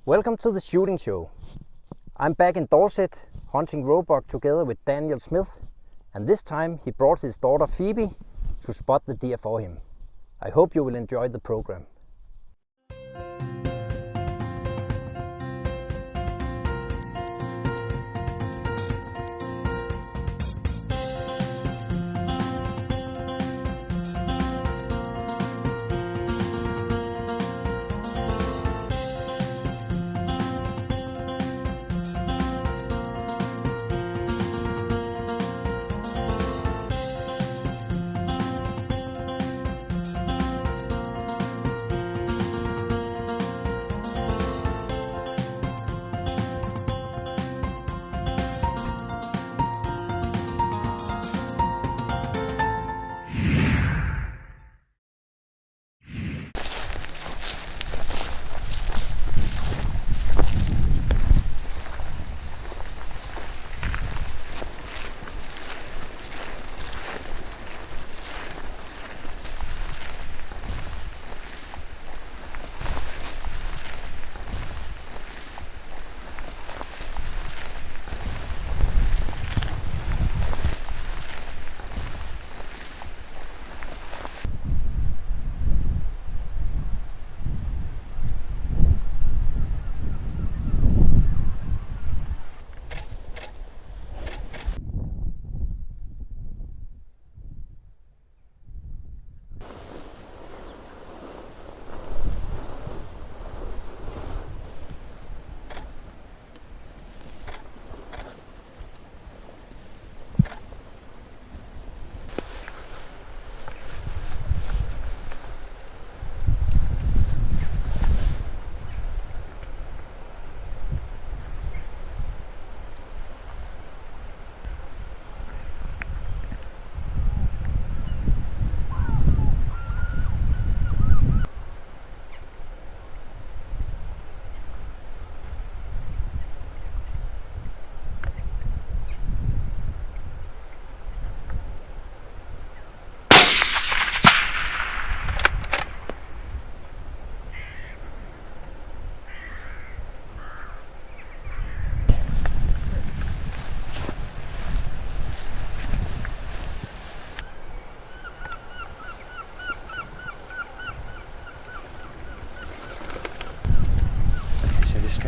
Welcome to the shooting show. I'm back in Dorset hunting roebuck together with Daniel Smith, and this time he brought his daughter Phoebe to spot the deer for him. I hope you will enjoy the program.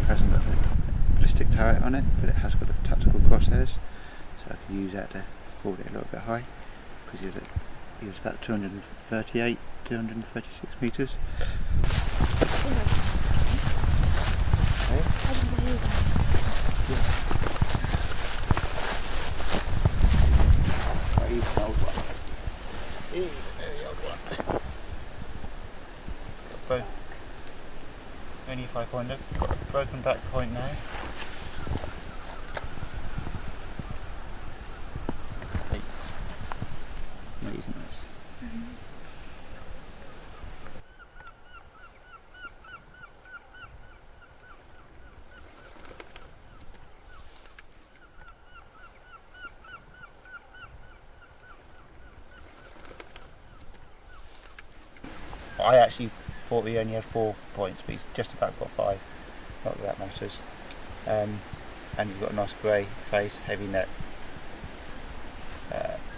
Hasn't got a ballistic turret on it, but it has got a tactical crosshairs, so I can use that to hold it a little bit high, because he was about 236 metres. So, only 5-pointer, got a broken back point now. Hey. Amazing this. I actually thought we only had 4 points, but he's just about got 5. Not that that matters. And he's got a nice grey face, heavy neck.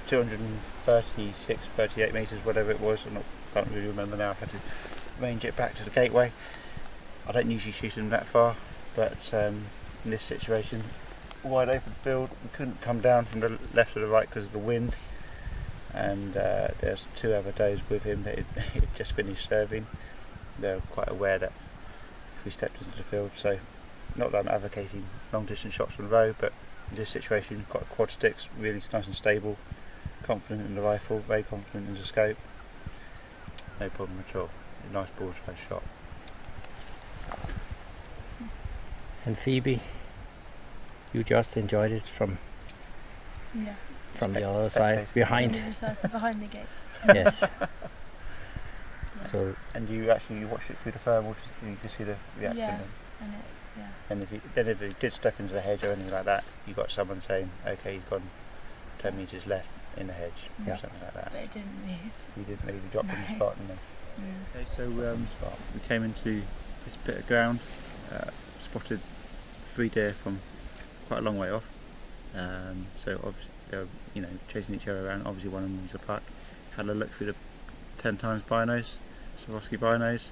236, 38 metres, whatever it was. Can't really remember now. I had to range it back to the gateway. I don't usually shoot them that far, but in this situation, wide open field, we couldn't come down from the left or the right because of the wind. And there's 2 other does with him that he'd just finished serving. They're quite aware that if we stepped into the field, so not that I'm advocating long distance shots from the row, but in this situation, got quad sticks, really nice and stable, confident in the rifle, very confident in the scope, no problem at all. A nice bullseye shot. And Phoebe, you just enjoyed it from the other side, behind the gate. Yes. So, and you watched it through the thermal, you could see the reaction. Yeah, and if you did step into the hedge or anything like that, you got someone saying, okay, you've gone 10 metres left in the hedge, or something like that. But it didn't move. You didn't move, you dropped on the spot, didn't you? Okay, so we came into this bit of ground. spotted 3 deer from quite a long way off. So obviously they were, chasing each other around. Obviously one of them was a puck. Had a look through the 10 times binos, Swarovski binos.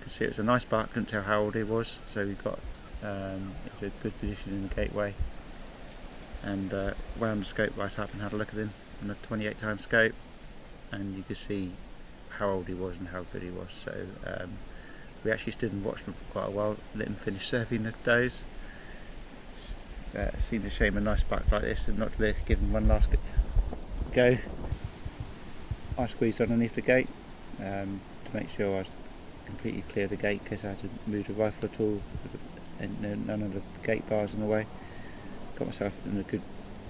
Could see it was a nice buck. Couldn't tell how old he was. So we got into a good position in the gateway, and wound the scope right up and had a look at him on the 28 times scope, and you could see how old he was and how good he was. So we actually stood and watched him for quite a while, let him finish serving the does. It seemed a shame a nice buck like this and not to give him one last go. I squeezed underneath the gate to make sure I was completely clear of the gate, in case I had to move the rifle at all, and none of the gate bars in the way. Got myself in a good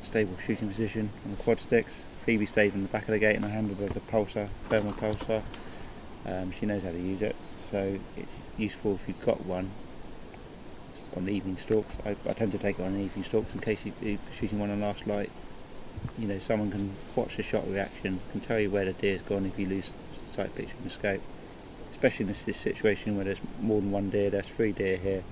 stable shooting position on the quad sticks. Phoebe stayed in the back of the gate and I handled her the pulsar, thermal pulsar. She knows how to use it, so it's useful if you've got one on the evening stalks. I tend to take it on the evening stalks in case you're shooting one on last light. Someone can watch the shot reaction, can tell you where the deer's gone if you lose sight picture in the scope. Especially in this situation where there's more than one deer. There's 3 deer here.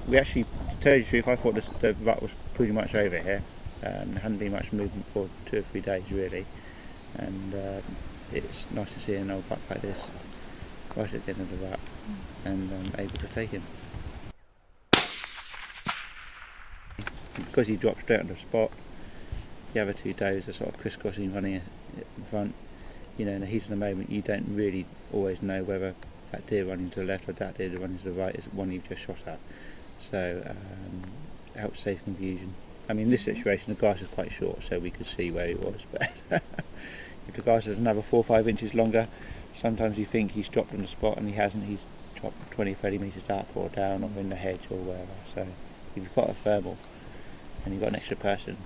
We actually, to tell you the truth, I thought the rut was pretty much over here. There hadn't been much movement for 2 or 3 days really, and it's nice to see an old buck like this right at the end of the rut, and able to take him. Because he dropped straight on the spot, the other 2 does are sort of crisscrossing, running in front. In the heat of the moment, you don't really always know whether that deer running to the left or that deer running to the right is one you've just shot at. So it helps save confusion. I mean, in this situation, the grass is quite short, so we could see where he was. But if the grass is another 4 or 5 inches longer, sometimes you think he's dropped on the spot and he hasn't. He's dropped 20, 30 metres up or down or in the hedge or wherever. So if you've got a thermal and you've got an extra person,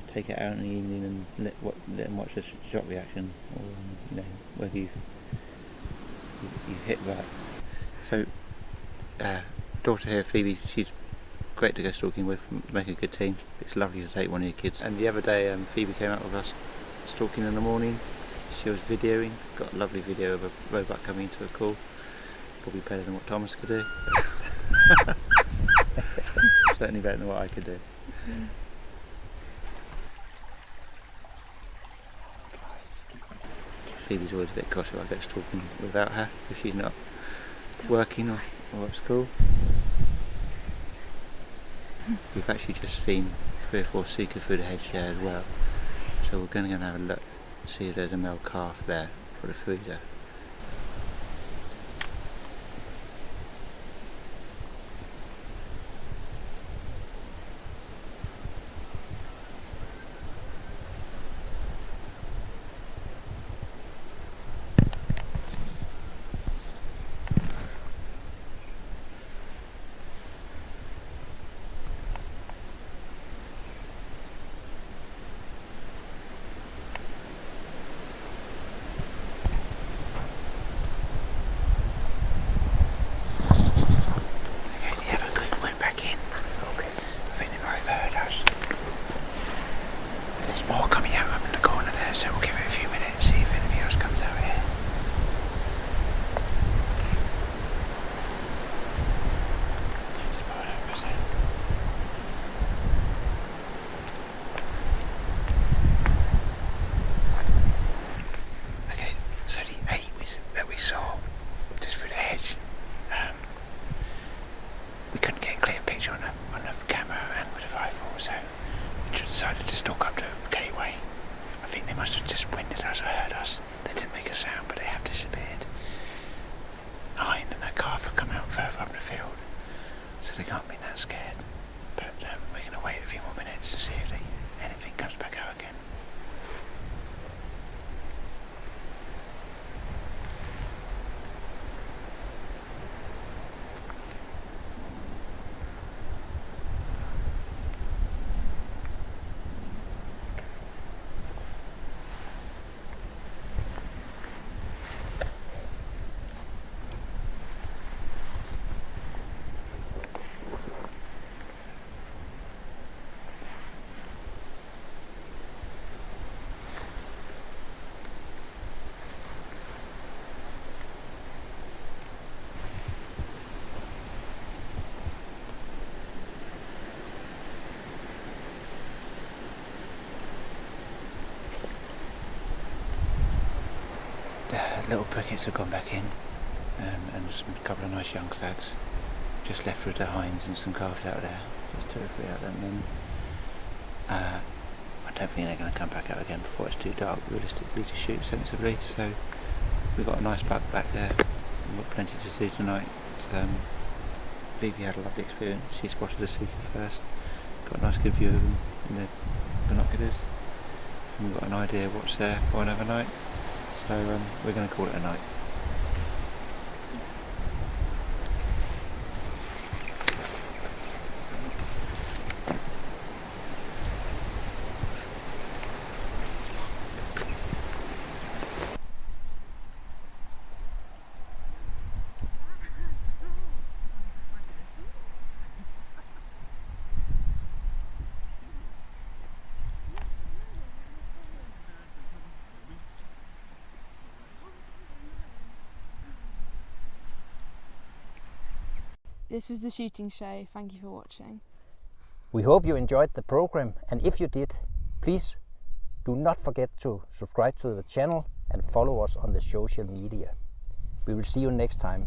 take it out in the evening and let them watch the shot reaction, or whether you hit right. So daughter here, Phoebe, she's great to go stalking with, make a good team. It's lovely to take one of your kids. And the other day Phoebe came out with us stalking in the morning. She was videoing, got a lovely video of a roebuck coming into a call. Probably better than what Thomas could do. Certainly better than what I could do. Phoebe's always a bit cross if I get stalking without her, if she's not working or at school. We've actually just seen 3 or 4 sikas through the hedge here as well, so we're going to go and have a look, see if there's a male calf there for the freezer. Decided to stalk up to the gateway. I think they must have just winded us or heard us. They didn't make a sound, but they have disappeared. A hind and a calf have come out further up the field, so they can't be that scared. But we're going to wait a few more minutes to see if anything comes back out again. little crickets have gone back in, and a couple of nice young stags. Just left through the hinds and some calves out there. There's 2 or 3 out there at the moment. I don't think they're going to come back out again before it's too dark realistically to shoot sensibly, so we've got a nice buck back there. We've got plenty to do tonight. Phoebe had a lovely experience. She spotted a sika first, got a nice good view of them in the binoculars, and we've got an idea what's there for another night, so we're going to call it a night. This was the shooting show. Thank you for watching. We hope you enjoyed the program, and if you did, please do not forget to subscribe to the channel and follow us on the social media. We will see you next time.